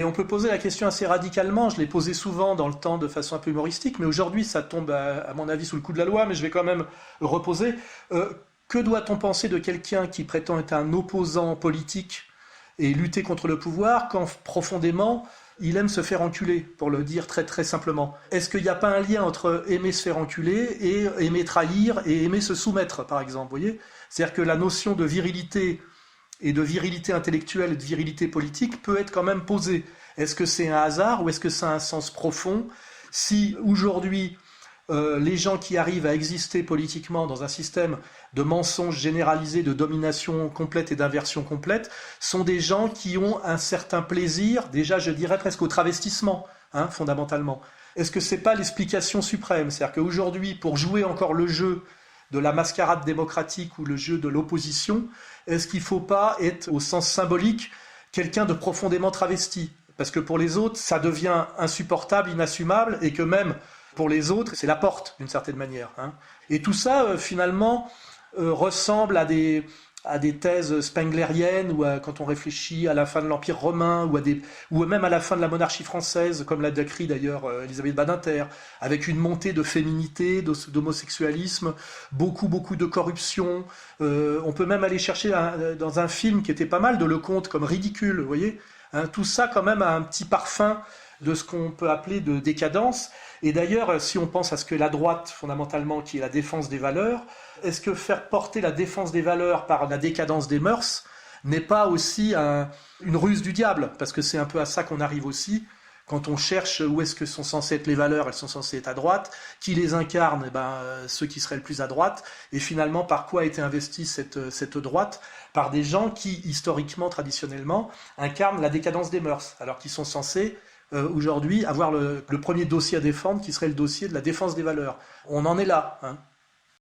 Et on peut poser la question assez radicalement, je l'ai posée souvent dans le temps de façon un peu humoristique, mais aujourd'hui ça tombe à mon avis sous le coup de la loi, mais je vais quand même le reposer. Que doit-on penser de quelqu'un qui prétend être un opposant politique et lutter contre le pouvoir quand profondément il aime se faire enculer, pour le dire très très simplement? Est-ce qu'il n'y a pas un lien entre aimer se faire enculer et aimer trahir et aimer se soumettre, par exemple, vous voyez? C'est-à-dire que la notion de virilité et de virilité intellectuelle et de virilité politique peut être quand même posée. Est-ce que c'est un hasard ou est-ce que ça a un sens profond si aujourd'hui les gens qui arrivent à exister politiquement dans un système de mensonges généralisés, de domination complète et d'inversion complète, sont des gens qui ont un certain plaisir, déjà je dirais presque au travestissement, fondamentalement. Est-ce que c'est pas l'explication suprême? C'est-à-dire qu'aujourd'hui, pour jouer encore le jeu de la mascarade démocratique ou le jeu de l'opposition, est-ce qu'il ne faut pas être, au sens symbolique, quelqu'un de profondément travesti? Parce que pour les autres, ça devient insupportable, inassumable, et que même pour les autres, c'est la porte, d'une certaine manière. Et tout ça, finalement, ressemble à des thèses spenglériennes, ou quand on réfléchit à la fin de l'Empire romain, ou même à la fin de la monarchie française, comme l'a décrit d'ailleurs Elisabeth Badinter, avec une montée de féminité, d'homosexualisme, beaucoup de corruption. On peut même aller chercher dans un film qui était pas mal de Lecomte comme ridicule, vous voyez. Tout ça quand même a un petit parfum de ce qu'on peut appeler de décadence. Et d'ailleurs, si on pense à ce que la droite, fondamentalement, qui est la défense des valeurs, est-ce que faire porter la défense des valeurs par la décadence des mœurs n'est pas aussi une ruse du diable? Parce que c'est un peu à ça qu'on arrive aussi, quand on cherche où est-ce que sont censées être les valeurs, elles sont censées être à droite, qui les incarne, ceux qui seraient le plus à droite, et finalement par quoi a été investie cette droite? Par des gens qui, historiquement, traditionnellement, incarnent la décadence des mœurs, alors qu'ils sont censés aujourd'hui avoir le premier dossier à défendre qui serait le dossier de la défense des valeurs. On en est là.